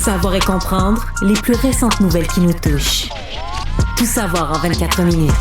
savoir et comprendre les plus récentes nouvelles qui nous touchent. Tout savoir en 24 minutes.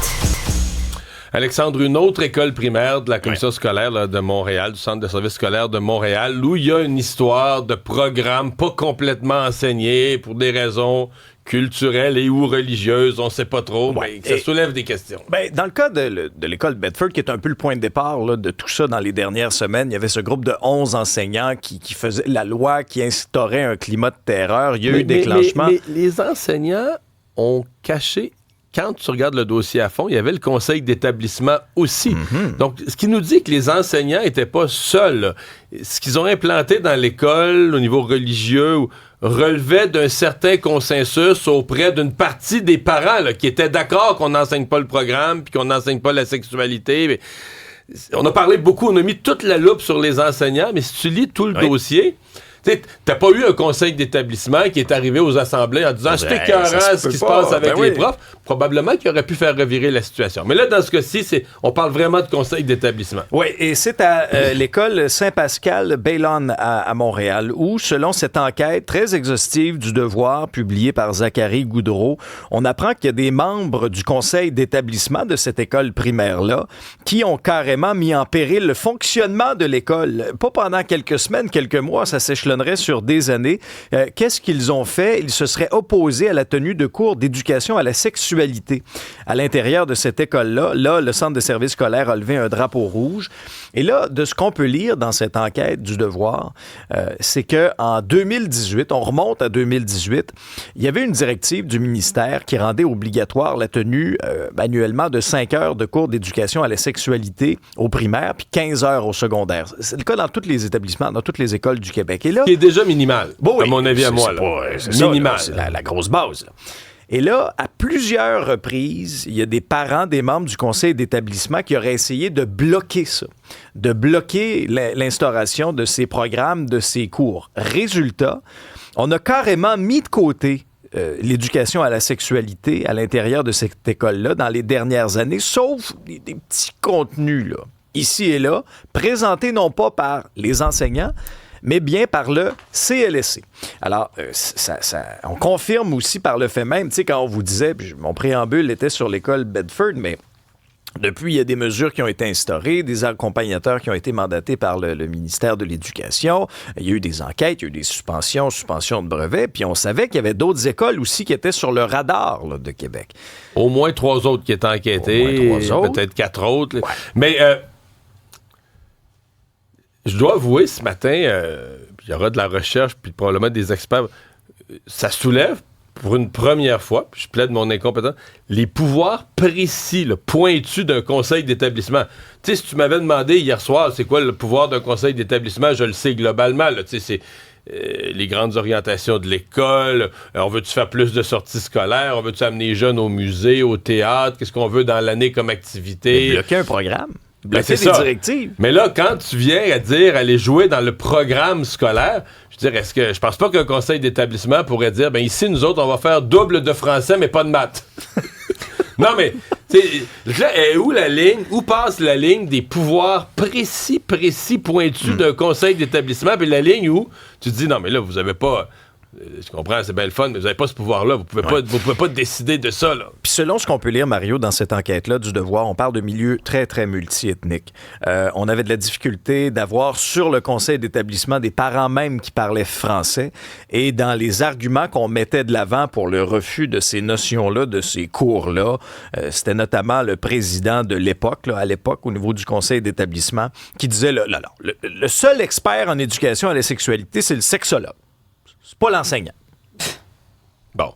Alexandre, une autre école primaire de la commission scolaire là, de Montréal, du centre de services scolaires de Montréal, où il y a une histoire de programme pas complètement enseigné pour des raisons culturelles et ou religieuses, on sait pas trop, mais ça soulève des questions. Dans le cas de l'école Bedford, qui est un peu le point de départ là, de tout ça dans les dernières semaines, il y avait ce groupe de 11 enseignants qui faisaient la loi, qui instaurait un climat de terreur. Il y a eu déclenchement. Mais les enseignants ont caché. Quand tu regardes le dossier à fond, il y avait le conseil d'établissement aussi. Mm-hmm. Donc, ce qui nous dit que les enseignants n'étaient pas seuls. Là. Ce qu'ils ont implanté dans l'école au niveau religieux relevait d'un certain consensus auprès d'une partie des parents là, qui étaient d'accord qu'on n'enseigne pas le programme puis qu'on n'enseigne pas la sexualité. Mais on a parlé beaucoup, on a mis toute la loupe sur les enseignants, mais si tu lis tout le dossier... T'as pas eu un conseil d'établissement qui est arrivé aux assemblées en disant c'est écœurant ce qui se passe avec les profs. Probablement qu'il aurait pu faire revirer la situation. Mais là, dans ce cas-ci, on parle vraiment de conseil d'établissement. Oui, et c'est à l'école Saint-Pascal Baylon à Montréal où, selon cette enquête très exhaustive du Devoir publiée par Zachary Goudreau, on apprend qu'il y a des membres du conseil d'établissement de cette école primaire-là qui ont carrément mis en péril le fonctionnement de l'école. Pas pendant quelques semaines, quelques mois, ça s'échelonnerait sur des années. Qu'est-ce qu'ils ont fait? Ils se seraient opposés à la tenue de cours d'éducation à la sexualité. À l'intérieur de cette école-là, le centre de services scolaires a levé un drapeau rouge. Et là, de ce qu'on peut lire dans cette enquête du Devoir, c'est qu'en 2018, on remonte à 2018, il y avait une directive du ministère qui rendait obligatoire la tenue annuellement de 5 heures de cours d'éducation à la sexualité au primaire, puis 15 heures au secondaire. C'est le cas dans tous les établissements, dans toutes les écoles du Québec. Et là, qui est déjà minimal, à mon avis à moi. C'est minimal. C'est la grosse base. Là. Et là, à plusieurs reprises, il y a des parents, des membres du conseil d'établissement qui auraient essayé de bloquer ça, de bloquer l'instauration de ces programmes, de ces cours. Résultat, on a carrément mis de côté l'éducation à la sexualité à l'intérieur de cette école-là dans les dernières années, sauf des petits contenus, là, ici et là, présentés non pas par les enseignants, mais bien par le CLSC. Alors, on confirme aussi par le fait même, tu sais, quand on vous disait, puis mon préambule était sur l'école Bedford, mais depuis, il y a des mesures qui ont été instaurées, des accompagnateurs qui ont été mandatés par le ministère de l'Éducation. Il y a eu des enquêtes, il y a eu des suspensions de brevets, puis on savait qu'il y avait d'autres écoles aussi qui étaient sur le radar là, de Québec. Au moins 3 autres qui étaient enquêtés, peut-être 4 autres. Ouais. Mais... je dois avouer, ce matin, il y aura de la recherche puis probablement des experts. Ça soulève, pour une première fois, puis je plaide mon incompétence, les pouvoirs précis, là, pointus d'un conseil d'établissement. Tu sais, si tu m'avais demandé hier soir, c'est quoi le pouvoir d'un conseil d'établissement, je le sais globalement. Tu sais, c'est les grandes orientations de l'école. On veut-tu faire plus de sorties scolaires? On veut-tu amener les jeunes au musée, au théâtre? Qu'est-ce qu'on veut dans l'année comme activité? Mais bloquer un programme. C'est des directives. Mais là, quand tu viens à dire aller jouer dans le programme scolaire, je veux dire, je pense pas qu'un conseil d'établissement pourrait dire, ici, nous autres, on va faire double de français, mais pas de maths. Non, mais, là, où la ligne, où passe la ligne des pouvoirs précis, pointus d'un conseil d'établissement, puis la ligne où tu te dis, non, mais là, vous avez pas... Je comprends, c'est bien le fun, mais vous n'avez pas ce pouvoir-là. Vous pouvez pas décider de ça, là. Puis selon ce qu'on peut lire, Mario, dans cette enquête-là du Devoir, on parle de milieux très, très multiethniques. On avait de la difficulté d'avoir sur le conseil d'établissement des parents même qui parlaient français. Et dans les arguments qu'on mettait de l'avant pour le refus de ces notions-là, de ces cours-là, c'était notamment le président de l'époque, là, à l'époque, au niveau du conseil d'établissement, qui disait, le seul expert en éducation à la sexualité, c'est le sexologue. C'est pas l'enseignant. Bon.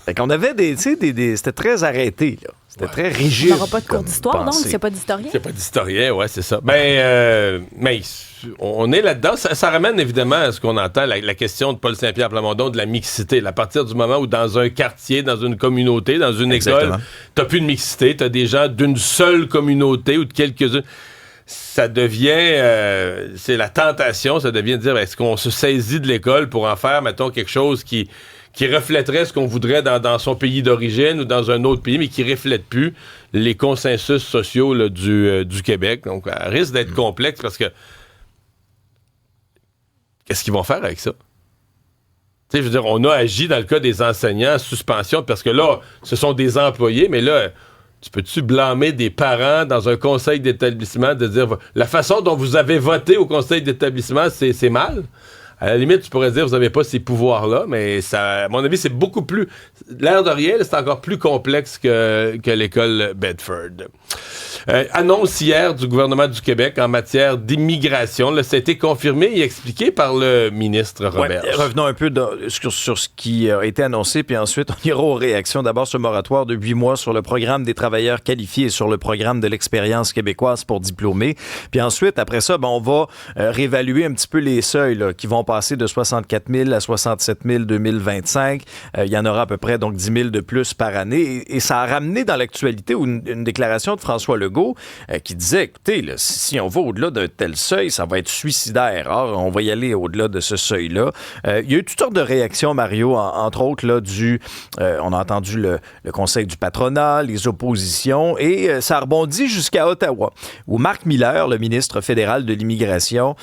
Fait qu'on avait c'était très arrêté, là. C'était très rigide. Il n'y aura pas de cours d'histoire, donc? Il n'y a pas d'historien? Il n'y a pas d'historien, ouais, c'est ça. Mais on est là-dedans. Ça ramène évidemment à ce qu'on entend, la question de Paul Saint-Pierre Plamondon, de la mixité. À partir du moment où dans un quartier, dans une communauté, dans une école, t'as plus de mixité, t'as des gens d'une seule communauté ou de quelques-uns. Ça devient, c'est la tentation, ça devient de dire, est-ce qu'on se saisit de l'école pour en faire, mettons, quelque chose qui reflèterait ce qu'on voudrait dans son pays d'origine ou dans un autre pays, mais qui ne reflète plus les consensus sociaux là, du Québec. Donc, ça risque d'être complexe parce que qu'est-ce qu'ils vont faire avec ça? Tu sais, je veux dire, on a agi dans le cas des enseignants, suspension, parce que là, ce sont des employés, mais là, tu peux-tu blâmer des parents dans un conseil d'établissement de dire la façon dont vous avez voté au conseil d'établissement, c'est mal? À la limite, tu pourrais dire vous n'avez pas ces pouvoirs-là, mais ça, à mon avis, c'est beaucoup plus... L'air de rien, c'est encore plus complexe que l'école Bedford. Annonce hier du gouvernement du Québec en matière d'immigration. Là, ça a été confirmé et expliqué par le ministre Roberge. Ouais, revenons un peu sur ce qui a été annoncé, puis ensuite, on ira aux réactions. D'abord, ce moratoire de 8 mois sur le programme des travailleurs qualifiés et sur le programme de l'expérience québécoise pour diplômés. Puis ensuite, après ça, on va réévaluer un petit peu les seuils là, qui vont passer de 64 000 à 67 000 2025. Il y en aura à peu près donc 10 000 de plus par année. Et ça a ramené dans l'actualité une déclaration de François Legault qui disait, écoutez, là, si on va au-delà d'un tel seuil, ça va être suicidaire. Or, on va y aller au-delà de ce seuil-là. Il y a eu toutes sortes de réactions, Mario, entre autres, là, on a entendu le Conseil du patronat, les oppositions, et ça a rebondi jusqu'à Ottawa, où Marc Miller, le ministre fédéral de l'immigration,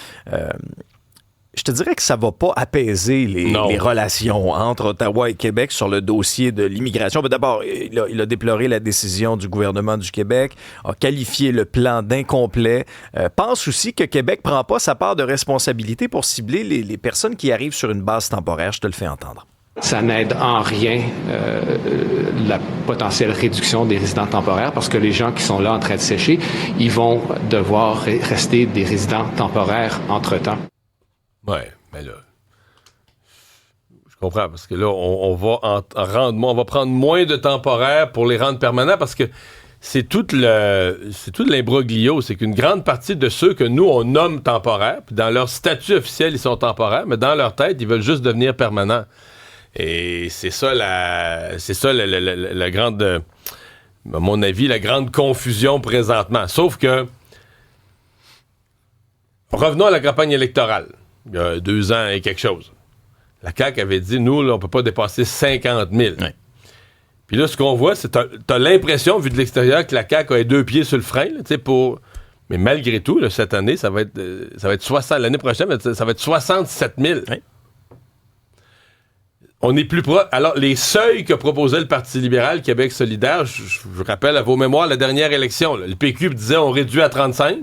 je te dirais que ça va pas apaiser les relations entre Ottawa et Québec sur le dossier de l'immigration. Mais d'abord, il a déploré la décision du gouvernement du Québec, a qualifié le plan d'incomplet, pense aussi que Québec prend pas sa part de responsabilité pour cibler les personnes qui arrivent sur une base temporaire. Je te le fais entendre. Ça n'aide en rien la potentielle réduction des résidents temporaires parce que les gens qui sont là en train de sécher, ils vont devoir rester des résidents temporaires entre-temps. Ouais, mais là, je comprends, parce que là, on va prendre moins de temporaires pour les rendre permanents, parce que c'est tout l'imbroglio, c'est qu'une grande partie de ceux que nous, on nomme temporaires, puis dans leur statut officiel, ils sont temporaires, mais dans leur tête, ils veulent juste devenir permanents. Et c'est ça la grande, à mon avis, la grande confusion présentement. Sauf que, revenons à la campagne électorale. Il y a 2 ans et quelque chose. La CAQ avait dit, nous, là, on peut pas dépasser 50 000. Ouais. Puis là, ce qu'on voit, c'est t'as l'impression, vu de l'extérieur, que la CAQ a les 2 pieds sur le frein, là, mais malgré tout, là, cette année, ça va être 60, l'année prochaine, ça va être 67 000. Ouais. On est plus proche. Alors, les seuils que proposait le Parti libéral, Québec solidaire, je rappelle à vos mémoires la dernière élection, là, le PQ disait on réduit à 35,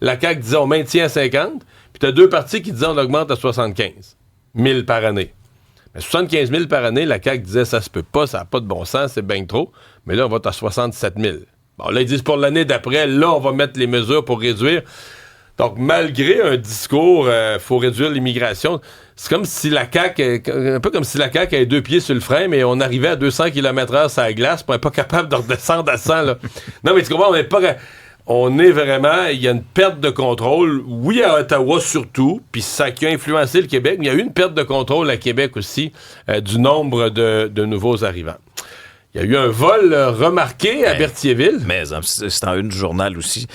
la CAQ disait on maintient à 50, puis t'as 2 partis qui disaient on augmente à 75 000 par année. Mais 75 000 par année, la CAQ disait ça se peut pas, ça n'a pas de bon sens, c'est bien trop. Mais là, on va être à 67 000. Bon, là, ils disent pour l'année d'après, là, on va mettre les mesures pour réduire. Donc, malgré un discours, faut réduire l'immigration, c'est comme si la CAQ, un peu comme si la CAQ avait 2 pieds sur le frein, mais on arrivait à 200 km/h sur la glace, puis on n'est pas capable de redescendre à 100, là. Non, mais tu comprends, on est vraiment, il y a une perte de contrôle, oui, à Ottawa surtout, puis ça qui a influencé le Québec, mais il y a eu une perte de contrôle à Québec aussi du nombre de nouveaux arrivants. Il y a eu un vol remarqué à Berthierville. Mais c'est en une du journal aussi.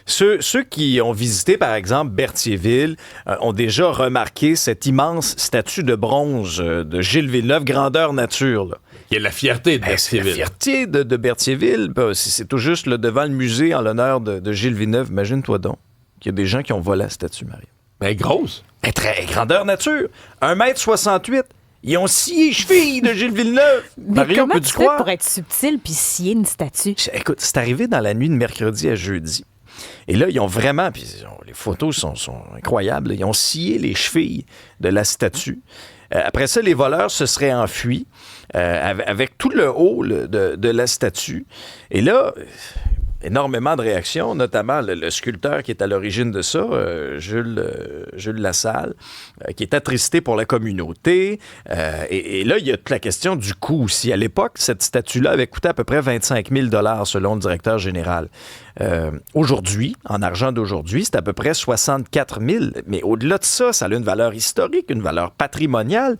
Ceux qui ont visité, par exemple, Berthierville, ont déjà remarqué cette immense statue de bronze de Gilles Villeneuve, grandeur nature, là. Il y a la fierté de Berthierville. C'est la fierté de Berthierville. C'est tout juste là, devant le musée en l'honneur de Gilles Villeneuve. Imagine-toi donc qu'il y a des gens qui ont volé la statue, Marie. Elle est grosse. Elle est très grandeur nature. 1,68 m. Ils ont scié les chevilles de Gilles Villeneuve. Mais Mario, comment tu fais pour être subtil puis scier une statue? Écoute, c'est arrivé dans la nuit de mercredi à jeudi. Et là, ils ont vraiment, puis les photos sont incroyables, ils ont scié les chevilles de la statue. Après ça, les voleurs se seraient enfuis avec tout le haut de la statue. Et là, énormément de réactions, notamment le sculpteur qui est à l'origine de ça, Jules Lassalle, qui est attristé pour la communauté. Et là, il y a toute la question du coût aussi. À l'époque, cette statue-là avait coûté à peu près 25 000 $ selon le directeur général. Aujourd'hui, en argent d'aujourd'hui, c'est à peu près 64 000. Mais au-delà de ça, ça a une valeur historique, une valeur patrimoniale.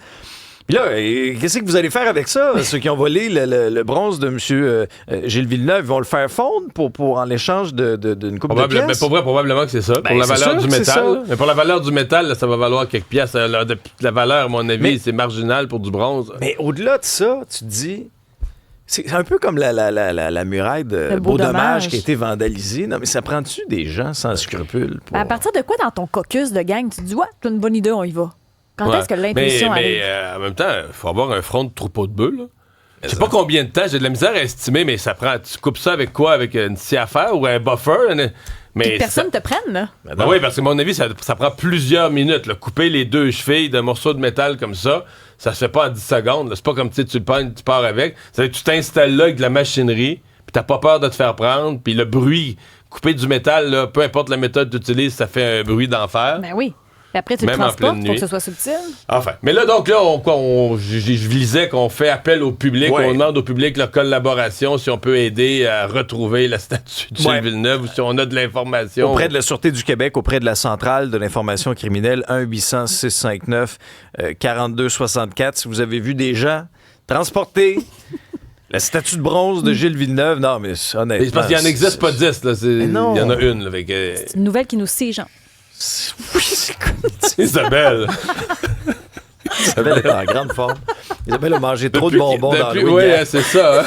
Puis là, qu'est-ce que vous allez faire avec ça? Ceux qui ont volé le bronze de M. Gilles Villeneuve, ils vont le faire fondre pour en échange d'une coupe de pièces? Mais pour vrai, probablement que c'est ça. Pour la valeur du métal. Mais pour la valeur du métal, là, ça va valoir quelques pièces. La valeur, à mon avis, c'est marginal pour du bronze. Mais au-delà de ça, tu te dis... C'est un peu comme la muraille de Beau-Dommage qui a été vandalisée. Non, mais ça prend-tu des gens sans scrupules? À partir de quoi, dans ton caucus de gang, tu te dis « Ouais, t'as une bonne idée, on y va ». Quand est-ce que l'intuition arrive? Mais en même temps, il faut avoir un front de troupeau de bœufs, là. Je sais pas combien de temps, j'ai de la misère à estimer, mais ça prend. Tu coupes ça avec quoi? Avec une scie à faire ou un buffer? Mais Que personne te prenne, là. Ben oui, parce que à mon avis, ça prend plusieurs minutes. Là. Couper les 2 chevilles d'un morceau de métal comme ça se fait pas en 10 secondes. Là. C'est pas comme tu le pognes, tu pars avec. Ça veut dire que tu t'installes là avec de la machinerie, puis t'as pas peur de te faire prendre, puis le bruit, couper du métal, là, peu importe la méthode que tu utilises, ça fait un bruit d'enfer. Ben oui. Puis après, tu le Même en transportes pleine pour que nuit. ce soit subtil. Enfin, mais là, donc, là, je lisais qu'on fait appel au public, on demande au public leur collaboration, si on peut aider à retrouver la statue de Gilles Villeneuve ou si on a de l'information. Auprès de la Sûreté du Québec, auprès de la Centrale de l'information criminelle, 1-800-659-4264. Si vous avez vu des gens transporter la statue de bronze de Gilles Villeneuve, non, mais honnêtement... C'est parce qu'il n'y en existe pas 10, là. Il y en a une. Là, avec, C'est une nouvelle qui nous siege. Oui, c'est comme... Isabelle. Isabelle est en grande forme. Isabelle a mangé trop de bonbons dans le Oui, week-end. c'est ça.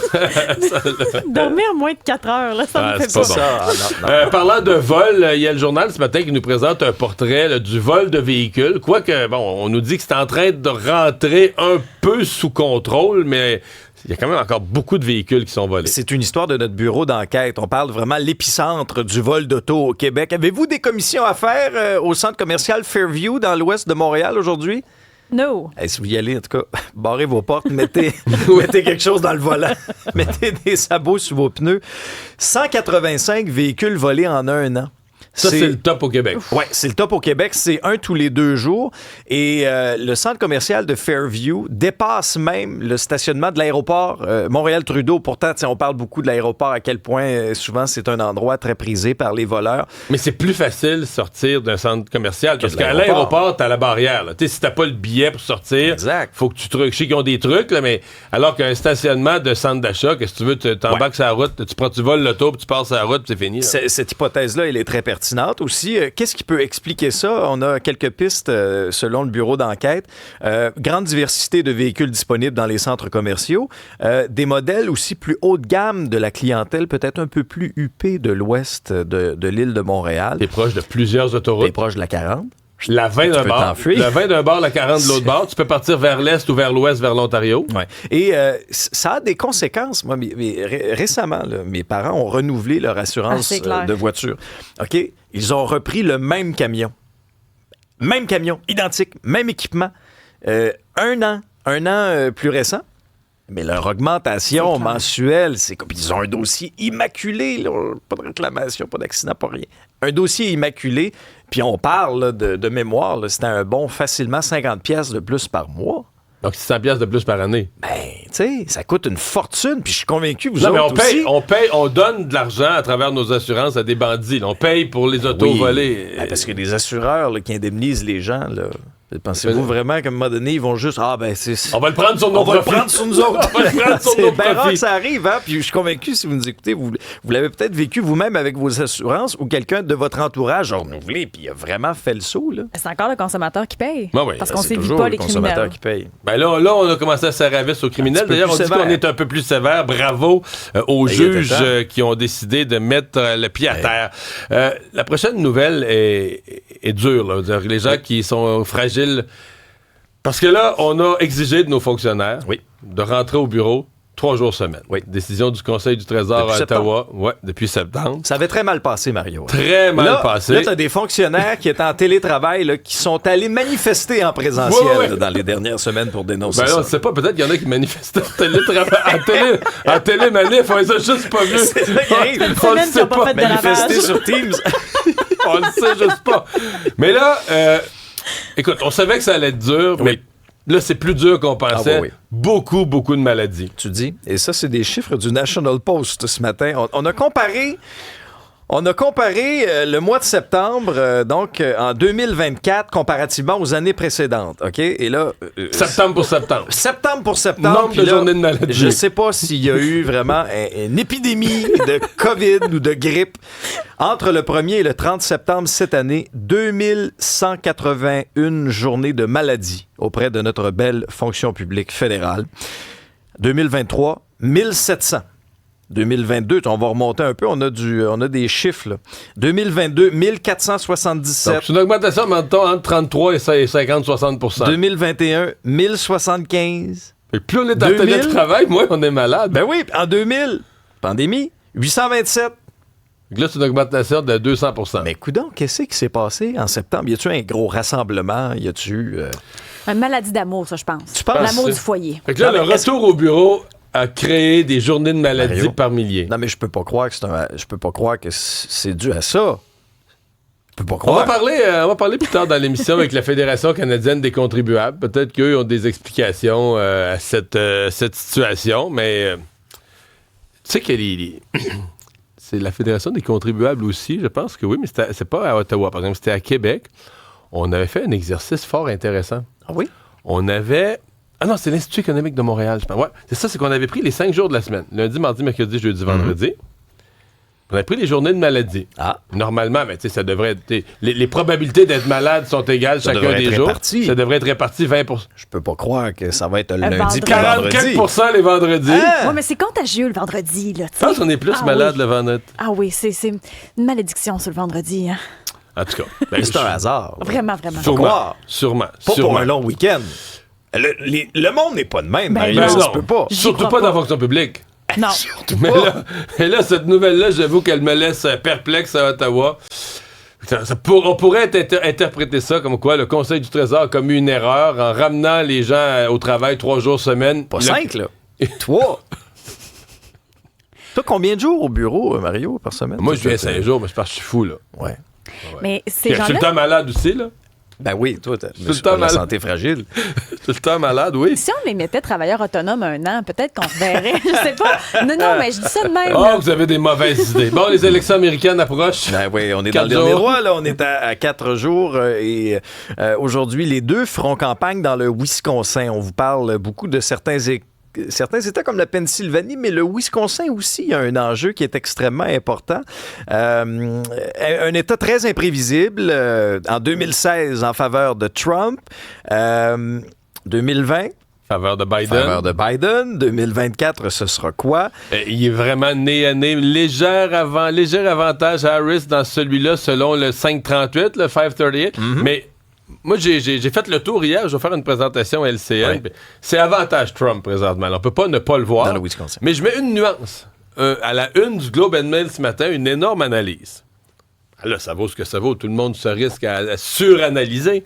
Dormir moins de 4 heures, là, ça me fait c'est pas. pas bon. Ça, non. Parlant de vol, il y a le journal ce matin qui nous présente un portrait là, du vol de véhicules. Quoique, bon, on nous dit que c'est en train de rentrer un peu sous contrôle, mais il y a quand même encore beaucoup de véhicules qui sont volés. C'est une histoire de notre bureau d'enquête. On parle vraiment l'épicentre du vol d'auto au Québec. Avez-vous des commissions à faire au centre commercial Fairview dans l'ouest de Montréal aujourd'hui? No. Hey, si vous y allez, en tout cas, barrez vos portes, mettez quelque chose dans le volant. Mettez des sabots sous vos pneus. 185 véhicules volés en un an. Ça, c'est le top au Québec. Oui, c'est le top au Québec. C'est un tous les 2 jours. Et le centre commercial de Fairview dépasse même le stationnement de l'aéroport Montréal-Trudeau. Pourtant, on parle beaucoup de l'aéroport, à quel point souvent c'est un endroit très prisé par les voleurs. Mais c'est plus facile de sortir d'un centre commercial parce de qu'à l'aéroport. l'aéroport, t'as la barrière. Là. Si t'as pas le billet pour sortir, Exact. faut que tu truques. Je sais qu'ils ont des trucs, là, mais alors qu'un stationnement de centre d'achat, qu'est-ce que tu veux, tu t'embarques sur la route, tu voles l'auto, puis tu passes sur la route, puis c'est fini. Là. Cette hypothèse-là, elle est très pertinente aussi. Qu'est-ce qui peut expliquer ça? On a quelques pistes selon le bureau d'enquête. Grande diversité de véhicules disponibles dans les centres commerciaux. Des modèles aussi plus haut de gamme de la clientèle, peut-être un peu plus huppée de l'ouest de l'île de Montréal. T'es proche de plusieurs autoroutes. T'es proche de la 40. La 20 d'un bord. La 20 d'un bord, la 40 de l'autre bord. Tu peux partir vers l'est ou vers l'ouest, vers l'Ontario. Ouais. Et ça a des conséquences. Moi, récemment, là, mes parents ont renouvelé leur assurance de voiture. OK? Ils ont repris le même camion. Même camion, identique, même équipement. Un an plus récent. Mais leur augmentation mensuelle, c'est comme... Ils ont un dossier immaculé. Là. Pas de réclamation, pas d'accident, pas rien. Un dossier immaculé. Puis on parle là, de mémoire. Là, c'était un bon facilement 50$ de plus par mois. Donc, 600$ de plus par année. Ben, tu sais, ça coûte une fortune. Puis je suis convaincu que vous non, autres mais aussi... on donne de l'argent à travers nos assurances à des bandits. Là. On paye pour les autos volées. Ben, parce que les assureurs là, qui indemnisent les gens... Là, pensez-vous vraiment qu'à un moment donné, ils vont juste... Ah, ben, c'est... On va le prendre sur nos profits. On va le prendre sur nous autres. On va le prendre sur nos C'est bien rare profits. que ça arrive, hein? Puis je suis convaincu, si vous nous écoutez, vous l'avez peut-être vécu vous-même avec vos assurances ou quelqu'un de votre entourage a renouvelé, puis il a vraiment fait le saut, là. C'est encore le consommateur qui paye. Ben oui, parce qu'on C'est sévit toujours pas le les consommateur criminels. qui paye. Ben là, on a commencé à serrer la vis aux criminels. D'ailleurs, on dit qu'on est un peu plus sévère. Bravo aux juges qui ont décidé de mettre le pied à terre. La prochaine nouvelle est dure. Là. Les gens qui sont fragiles... Parce que là, on a exigé de nos fonctionnaires de rentrer au bureau 3 jours semaine. Oui. Décision du Conseil du Trésor à Ottawa. Oui, depuis septembre. Ça avait très mal passé, Mario. Très mal passé. Là, tu as des fonctionnaires qui étaient en télétravail là, qui sont allés manifester en présentiel là, dans les dernières semaines pour dénoncer ça. On ne sait pas, peut-être qu'il y en a qui manifestaient en télémanif. On les a juste pas vus. C'est ça qui arrive. On le sait pas. Manifester sur Teams. On le sait juste pas. Mais là... écoute, on savait que ça allait être dur, mais là, c'est plus dur qu'on pensait. Beaucoup de maladies. Tu dis. Et ça, c'est des chiffres du National Post ce matin. On a comparé le mois de septembre, donc en 2024, comparativement aux années précédentes. OK? Et là... septembre pour septembre. Septembre pour septembre. Nombre de journées de maladie. Je sais pas s'il y a eu vraiment une épidémie de COVID ou de grippe. Entre le 1er et le 30 septembre cette année, 2181 journées de maladie auprès de notre belle fonction publique fédérale. 2023, 1700. 2022, on va remonter un peu, on a des chiffres. Là. 2022, 1477. Donc, c'est une augmentation entre 33 et 50-60 2021, 1075. Et plus on est en télétravail, moins on est malade. Ben oui, en 2000, pandémie, 827. Là, c'est une augmentation de 200 Mais coudonc, qu'est-ce qui s'est passé en septembre? Y a-tu un gros rassemblement? Y a-tu... Une maladie d'amour, ça, je pense. Tu penses? L'amour du foyer. Fait que là, le retour au bureau a créé des journées de maladie Mario, par milliers. Non, mais je peux pas croire que c'est dû à ça. Je peux pas On croire. va parler plus tard dans l'émission avec la Fédération canadienne des contribuables. Peut-être qu'eux ont des explications à cette situation, mais tu sais que c'est la Fédération des contribuables aussi, je pense que oui, mais c'est pas à Ottawa, par exemple, c'était à Québec. On avait fait un exercice fort intéressant. Ah oui? On avait... Ah non, c'est l'Institut économique de Montréal, je pense. Ouais, c'est qu'on avait pris les 5 jours de la semaine. Lundi, mardi, mercredi, jeudi, vendredi. On a pris les journées de maladie. Ah. Normalement, mais tu sais, ça devrait être... Les probabilités d'être malade sont égales chacun des jours. Ça devrait être réparti 20%. Je peux pas croire que ça va être le lundi vendredi. puis le vendredi. 44% les vendredis. Hein? Oui, mais c'est contagieux le vendredi, là. Je pense qu'on est plus malade le vendredi. Ah oui, c'est une malédiction sur le vendredi. Hein. En tout cas. Mais c'est un hasard. Vraiment, vraiment. Sûrement. Pas pour un long week-end. Le monde n'est pas de même. Ben Mario, non. ça se peut pas. Surtout pas dans la fonction publique. Non. Mais là, cette nouvelle-là, j'avoue qu'elle me laisse perplexe à Ottawa. On pourrait interpréter ça comme quoi le Conseil du Trésor a commis une erreur en ramenant les gens au travail 3 jours semaine. Pas 5, là. 3. Toi, combien de jours au bureau, Mario, par semaine? Moi, je viens 5 jours, mais c'est parce que je suis fou, là. Ouais. Mais ces Je suis gens-là... le temps malade aussi, là. Ben oui, toi, t'as le temps la malade. santé fragile. Tout le temps malade, oui. Si on les mettait travailleurs autonomes 1 an, peut-être qu'on se verrait. Je sais pas. Non, mais je dis ça de même. Oh, là. vous avez des mauvaises idées. Bon, les élections américaines approchent. Ben oui, on est 4 dans le dernier jours. roi, là. On est à 4 jours et aujourd'hui, les deux feront campagne dans le Wisconsin. On vous parle beaucoup de certains États comme la Pennsylvanie, mais le Wisconsin aussi, il y a un enjeu qui est extrêmement important. Un État très imprévisible. En 2016, en faveur de Trump. 2020... Faveur de Biden. Faveur de Biden. 2024, ce sera quoi? Il est vraiment nez à nez. Léger avantage à Harris dans celui-là, selon le 538, le 538. Mais moi, j'ai fait le tour hier. Je vais faire une présentation à LCN. Ouais. C'est avantage Trump, présentement. On peut pas ne pas le voir. Dans le Wisconsin. Mais je mets une nuance. À la une du Globe and Mail ce matin, une énorme analyse. Là, ça vaut ce que ça vaut. Tout le monde se risque à suranalyser.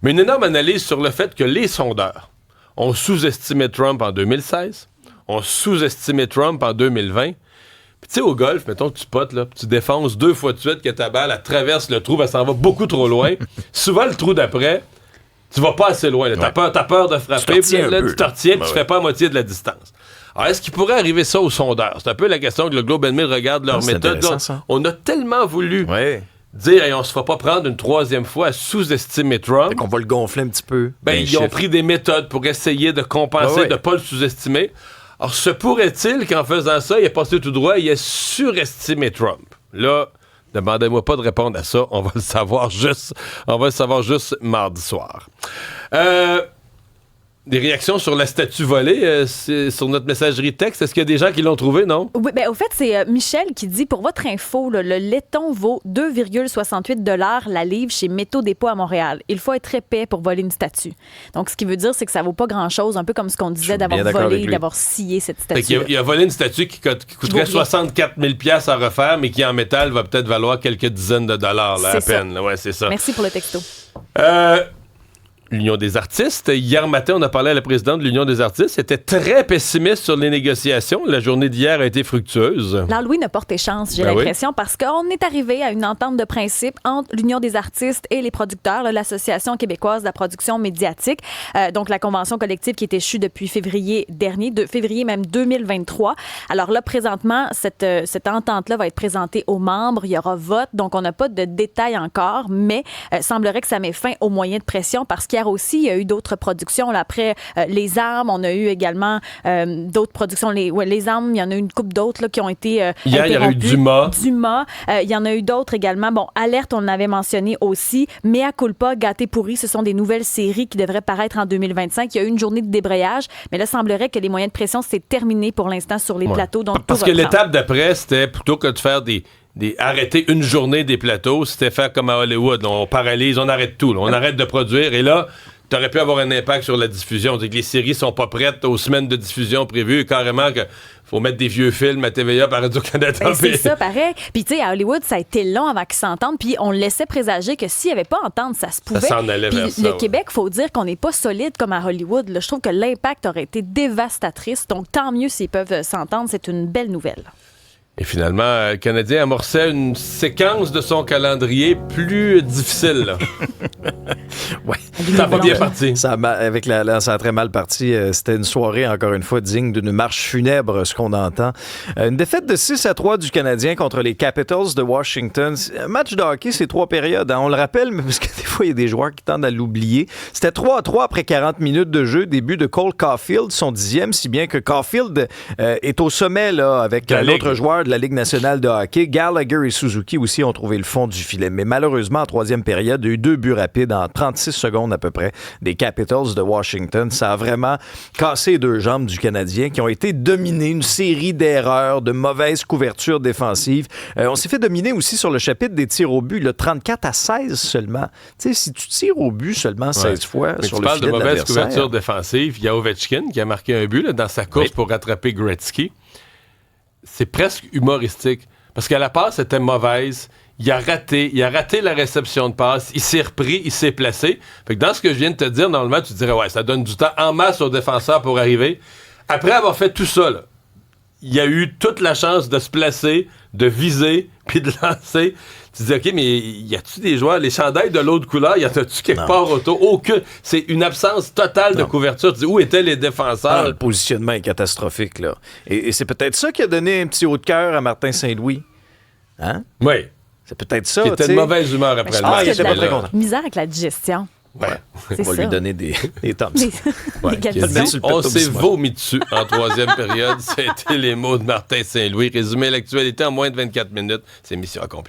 Mais une énorme analyse sur le fait que les sondeurs ont sous-estimé Trump en 2016, ont sous-estimé Trump en 2020. Puis tu sais, au golf, mettons que tu potes, là, tu défonces 2 fois de suite que ta balle, elle traverse le trou, elle s'en va beaucoup trop loin. Souvent, le trou d'après, tu vas pas assez loin. T'as peur de frapper, puis là, tu te retiens, puis tu fais pas à moitié de la distance. Alors, est-ce qu'il pourrait arriver ça aux sondeurs? C'est un peu la question que le Globe and Mail regarde leur méthode. On a tellement voulu dire, hey, on se fera pas prendre une 3e fois à sous-estimer Trump. Fait qu'on va le gonfler un petit peu. Ils ont pris des méthodes pour essayer de compenser, de ne pas le sous-estimer. Alors, se pourrait-il qu'en faisant ça, il est passé tout droit, il ait surestimé Trump? Là, demandez-moi pas de répondre à ça. On va le savoir juste mardi soir. Des réactions sur la statue volée sur notre messagerie texte. Est-ce qu'il y a des gens qui l'ont trouvé, non? Oui, au fait, c'est Michel qui dit, pour votre info, là, le laiton vaut 2,68 $ la livre chez Métaux Dépôt à Montréal. Il faut être épais pour voler une statue. Donc, ce qui veut dire, c'est que ça vaut pas grand-chose, un peu comme ce qu'on disait d'avoir volé, d'avoir scié cette statue. Il a volé une statue qui coûterait 64 000 $ à refaire, mais qui en métal va peut-être valoir quelques dizaines de dollars là, à peine. Là. Ouais, c'est ça. Merci pour le texto. L'Union des artistes. Hier matin, on a parlé à la présidente de l'Union des artistes. Elle était très pessimiste sur les négociations. La journée d'hier a été fructueuse. Louis n'a porté chance, j'ai l'impression, parce qu'on est arrivé à une entente de principe entre l'Union des artistes et les producteurs, là, l'Association québécoise de la production médiatique. Donc, la convention collective qui est échue depuis février dernier, de février même 2023. Alors là, présentement, cette entente-là va être présentée aux membres. Il y aura vote. Donc, on n'a pas de détails encore, mais semblerait que ça met fin aux moyens de pression parce qu'il hier aussi, il y a eu d'autres productions. Là, après Les Armes, on a eu également d'autres productions. Les Armes, il y en a eu une couple d'autres là, qui ont été hier, il y a eu Dumas. Il y en a eu d'autres également. Bon, Alerte, on l'avait mentionné aussi. Mea Culpa, Gâté pourri, ce sont des nouvelles séries qui devraient paraître en 2025. Il y a eu une journée de débrayage, mais là, il semblerait que les moyens de pression, c'est terminé pour l'instant sur les plateaux. Donc, parce que l'étape d'après, c'était plutôt que de faire arrêter une journée des plateaux, c'était faire comme à Hollywood. Là, on paralyse, on arrête tout. Là, on arrête de produire. Et là, t'aurais pu avoir un impact sur la diffusion. C'est que les séries sont pas prêtes aux semaines de diffusion prévues. Carrément que faut mettre des vieux films à TVA par Radio-Canada. Ben, c'est ça, pareil. Puis, tu sais, à Hollywood, ça a été long avant qu'ils s'entendent. Puis, on laissait présager que s'il n'y avait pas entente, ça se pouvait. Ça s'en allait vers ça. Le Québec, il faut dire qu'on n'est pas solide comme à Hollywood. Là, je trouve que l'impact aurait été dévastatrice. Donc, tant mieux s'ils peuvent s'entendre. C'est une belle nouvelle. Et finalement, le Canadien amorçait une séquence de son calendrier plus difficile. Là. Ouais. Ça n'a pas bien parti. Ça a très mal parti. C'était une soirée, encore une fois, digne d'une marche funèbre, ce qu'on entend. Une défaite de 6-3 du Canadien contre les Capitals de Washington. Un match de hockey, c'est 3 périodes. Hein. On le rappelle, mais parce que des fois, il y a des joueurs qui tendent à l'oublier. C'était 3-3 après 40 minutes de jeu. Début de Cole Caulfield, son 10e, si bien que Caulfield est au sommet là, avec l'autre joueur de la Ligue nationale de hockey. Gallagher et Suzuki aussi ont trouvé le fond du filet. Mais malheureusement, en 3e période, il y a eu 2 buts rapides en 36 secondes à peu près des Capitals de Washington. Ça a vraiment cassé les 2 jambes du Canadien qui ont été dominés. Une série d'erreurs, de mauvaises couvertures défensives. On s'est fait dominer aussi sur le chapitre des tirs au but, le 34-16 seulement. Tu sais, si tu tires au but seulement 16 fois mais sur tu le parles filet de mauvaise l'adversaire. couverture défensive. Il y a Ovechkin qui a marqué un but là, dans sa course pour rattraper Gretzky. C'est presque humoristique. Parce que la passe était mauvaise. Il a raté la réception de passe. Il s'est repris, il s'est placé. Fait que dans ce que je viens de te dire, normalement, tu te dirais, ouais, ça donne du temps en masse aux défenseurs pour arriver. Après avoir fait tout ça, là, il a eu toute la chance de se placer, de viser, puis de lancer. Tu te dis, OK, mais y a-tu des joueurs, les chandails de l'autre couleur, y en a-tu quelque part autour? Aucune. C'est une absence totale de couverture. Tu dis, où étaient les défenseurs? Le positionnement est catastrophique, là. Et c'est peut-être ça qui a donné un petit haut de cœur à Martin Saint-Louis. Hein? Oui. C'est peut-être ça. Il était de mauvaise humeur après le match. Je pense qu'il y a de très la content. misère avec la digestion. Ouais. On va lui donner des toms. Ouais, Des qui a dit, gâteaux. on s'est vomi dessus en 3e période. C'était les mots de Martin Saint-Louis. Résumer l'actualité en moins de 24 minutes. C'est mission accomplie.